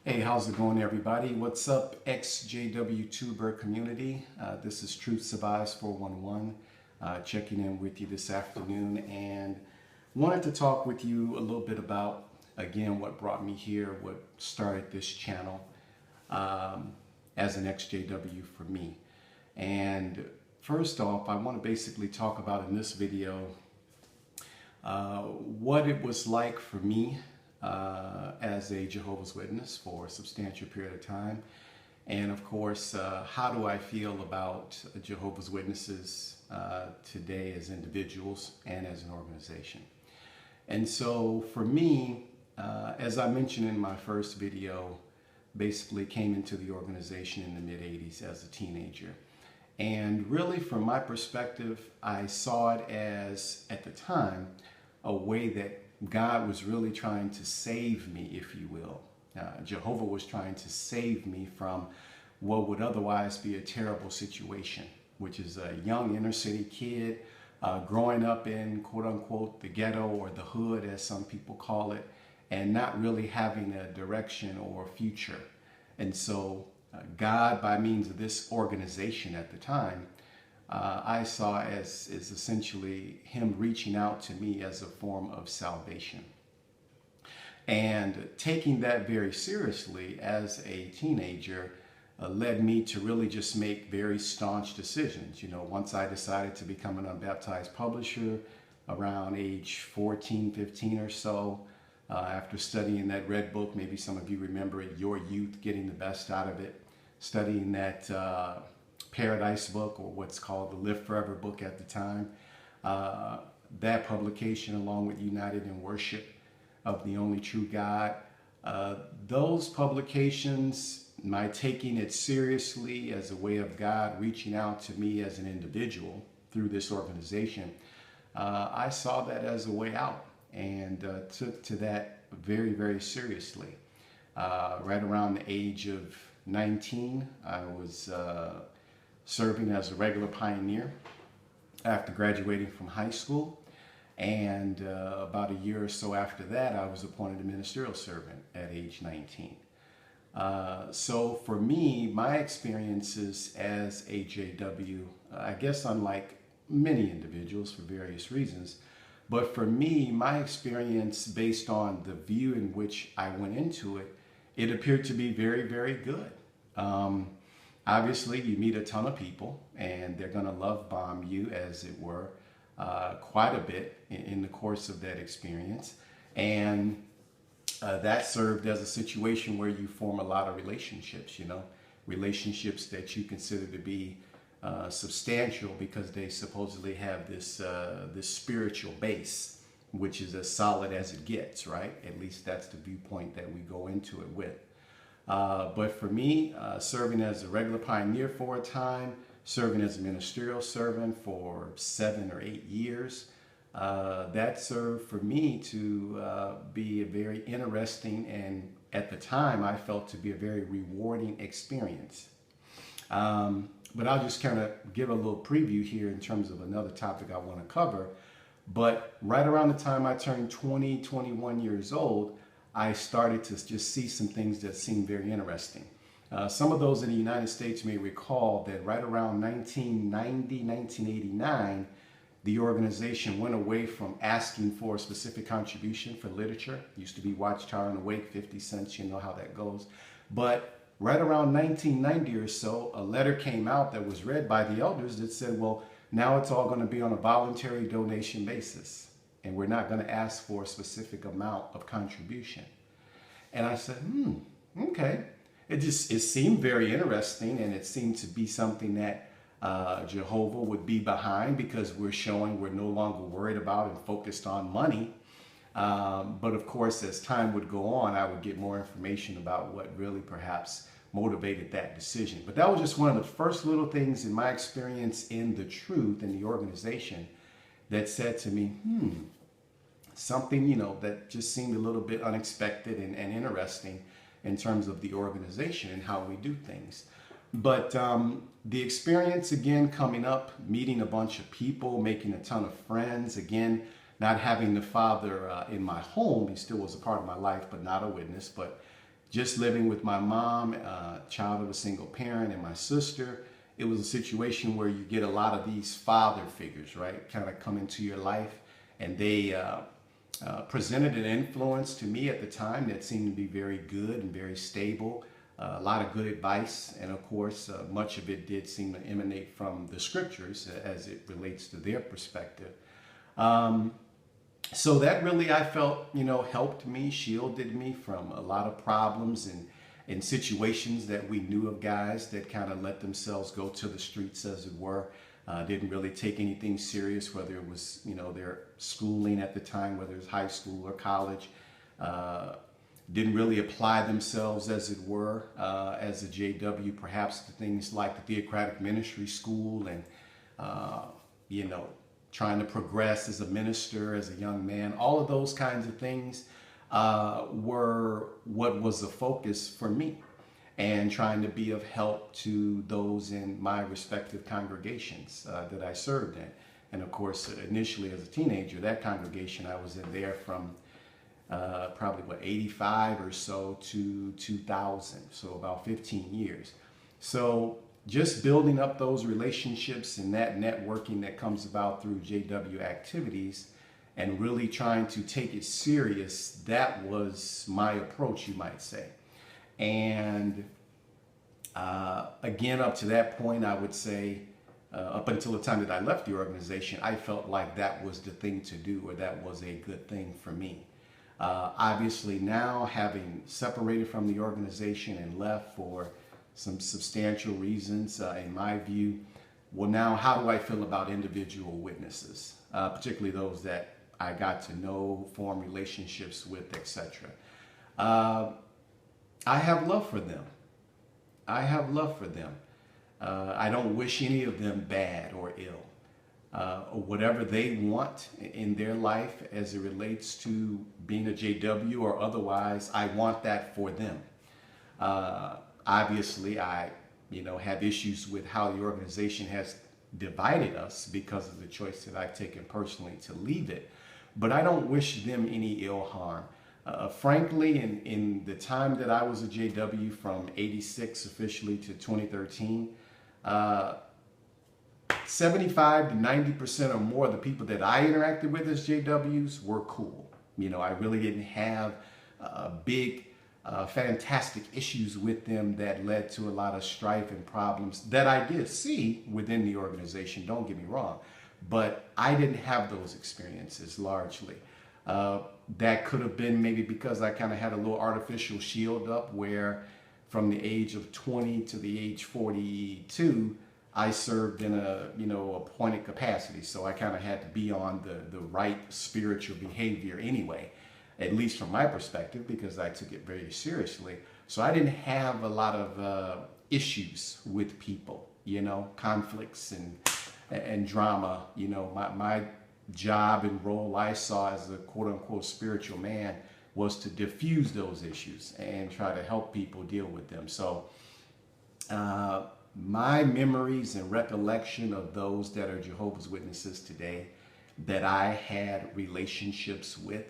Hey, how's it going, everybody? What's up, XJW Tuber community? This is Truth Survives 411, checking in with you this afternoon, and wanted to talk with you a little bit about, again, what brought me here, what started this channel as an XJW for me. And first off, I want to basically talk about in this video what it was like for me as a Jehovah's Witness for a substantial period of time. And of course, how do I feel about Jehovah's Witnesses today as individuals and as an organization? And so for me, as I mentioned in my first video, basically came into the organization in the mid-'80s as a teenager. And really, from my perspective, I saw it as, at the time, a way that God was really trying to save me, if you will. Jehovah was trying to save me from what would otherwise be a terrible situation, which is a young inner city kid growing up in, quote unquote, the ghetto or the hood, as some people call it, and not really having a direction or a future. And so God, by means of this organization at the time, I saw as essentially him reaching out to me as a form of salvation. And taking that very seriously as a teenager led me to really just make very staunch decisions. You know, once I decided to become an unbaptized publisher around age 14, 15 or so, after studying that red book, maybe some of you remember it, Your Youth, Getting the Best Out of It, studying that Paradise book, or what's called the Live Forever book at the time. That publication, along with United in Worship of the Only True God, those publications, my taking it seriously as a way of God reaching out to me as an individual through this organization, I saw that as a way out and took to that very, very seriously. Right around the age of 19, I was serving as a regular pioneer after graduating from high school. And about a year or so after that, I was appointed a ministerial servant at age 19. So for me, my experiences as a JW, I guess unlike many individuals for various reasons, but for me, my experience based on the view in which I went into it, it appeared to be very, very good. Obviously, you meet a ton of people, and they're going to love bomb you, as it were, quite a bit in the course of that experience. And that served as a situation where you form a lot of relationships, you know, relationships that you consider to be substantial because they supposedly have this spiritual base, which is as solid as it gets, right? At least that's the viewpoint that we go into it with. But for me, serving as a regular pioneer for a time, serving as a ministerial servant for 7 or 8 years, that served for me to be a very interesting and, at the time, I felt to be a very rewarding experience. But I'll just kind of give a little preview here in terms of another topic I want to cover. But right around the time I turned 20, 21 years old, I started to just see some things that seemed very interesting. Some of those in the United States may recall that right around 1990, 1989, the organization went away from asking for a specific contribution for literature. It used to be Watchtower and Awake, 50 cents, you know how that goes. But right around 1990 or so, a letter came out that was read by the elders that said, well, now it's all going to be on a voluntary donation basis, and we're not going to ask for a specific amount of contribution. And I said, okay. It seemed very interesting, and it seemed to be something that Jehovah would be behind, because we're showing we're no longer worried about and focused on money. But of course, as time would go on, I would get more information about what really perhaps motivated that decision. But that was just one of the first little things in my experience in the truth in the organization that said to me, something, you know, that just seemed a little bit unexpected and interesting in terms of the organization and how we do things. But the experience, again, coming up, meeting a bunch of people, making a ton of friends, again, not having the father in my home, he still was a part of my life, but not a witness, but just living with my mom, child of a single parent, and my sister, it was a situation where you get a lot of these father figures, right, kind of come into your life, and they presented an influence to me at the time that seemed to be very good and very stable. A lot of good advice, and of course, much of it did seem to emanate from the scriptures as it relates to their perspective. So that really, I felt, helped me, shielded me from a lot of problems and situations that we knew of guys that kind of let themselves go to the streets, as it were. Didn't really take anything serious, whether it was, their schooling at the time, whether it was high school or college. Didn't really apply themselves, as it were, as a JW, perhaps to things like the Theocratic Ministry School and, trying to progress as a minister, as a young man. All of those kinds of things were what was the focus for me, and trying to be of help to those in my respective congregations that I served in. And of course, initially as a teenager, that congregation I was in there from probably 85 or so to 2000, so about 15 years. So just building up those relationships and that networking that comes about through JW activities and really trying to take it serious, that was my approach, you might say. And again, up to that point, I would say, up until the time that I left the organization, I felt like that was the thing to do, or that was a good thing for me. Obviously now, having separated from the organization and left for some substantial reasons, in my view, well, now how do I feel about individual witnesses, particularly those that I got to know, form relationships with, etc. I have love for them. I have love for them. I don't wish any of them bad or ill. Or whatever they want in their life as it relates to being a JW or otherwise, I want that for them. Obviously, I have issues with how the organization has divided us because of the choice that I've taken personally to leave it. But I don't wish them any ill harm. Frankly, in the time that I was a JW, from 86 officially to 2013, 75 to 90% or more of the people that I interacted with as JWs were cool. I really didn't have big, fantastic issues with them that led to a lot of strife and problems that I did see within the organization, don't get me wrong. But I didn't have those experiences largely. That could have been maybe because I kind of had a little artificial shield up, where from the age of 20 to the age 42, I served in a appointed capacity. So I kind of had to be on the right spiritual behavior anyway, at least from my perspective, because I took it very seriously. So I didn't have a lot of issues with people, conflicts and drama. My job and role I saw as a quote unquote spiritual man was to diffuse those issues and try to help people deal with them. So my memories and recollection of those that are Jehovah's Witnesses today that I had relationships with,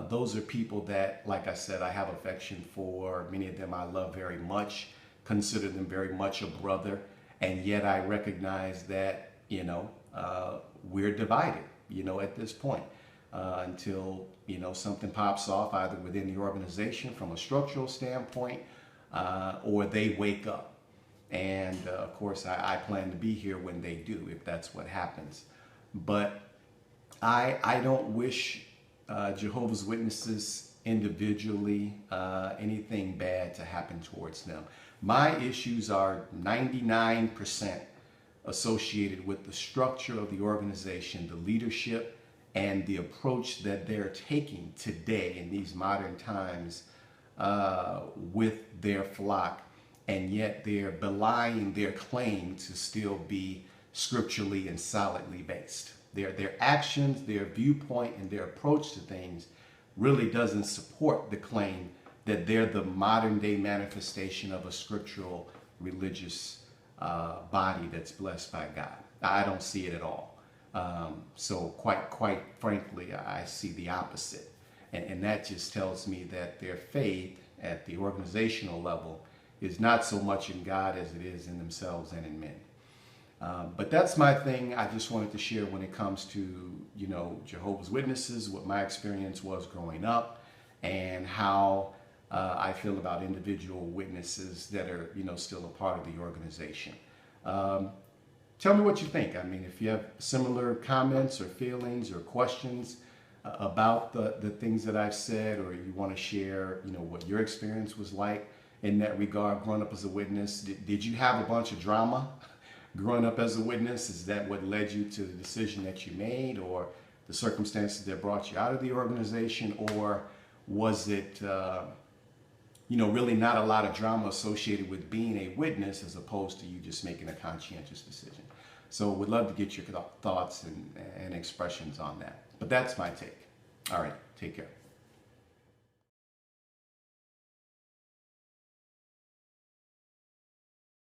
those are people that, like I said, I have affection for. Many of them I love very much, consider them very much a brother, and yet I recognize that, we're divided, at this point, until, something pops off either within the organization from a structural standpoint, or they wake up. And of course, I plan to be here when they do, if that's what happens. But I don't wish Jehovah's Witnesses individually anything bad to happen towards them. My issues are 99% associated with the structure of the organization, the leadership, and the approach that they're taking today in these modern times with their flock. And yet they're belying their claim to still be scripturally and solidly based. Their actions, their viewpoint, and their approach to things really doesn't support the claim that they're the modern day manifestation of a scriptural religious body that's blessed by God. I don't see it at all. So quite frankly, I see the opposite. And that just tells me that their faith at the organizational level is not so much in God as it is in themselves and in men. But that's my thing. I just wanted to share when it comes to, Jehovah's Witnesses, what my experience was growing up, and how I feel about individual witnesses that are, still a part of the organization. Tell me what you think. I mean, if you have similar comments or feelings or questions about the things that I've said, or you want to share, what your experience was like in that regard, growing up as a witness. Did you have a bunch of drama growing up as a witness? Is that what led you to the decision that you made, or the circumstances that brought you out of the organization? Or was it, really not a lot of drama associated with being a witness as opposed to you just making a conscientious decision? So would love to get your thoughts and expressions on that. But that's my take. All right, take care.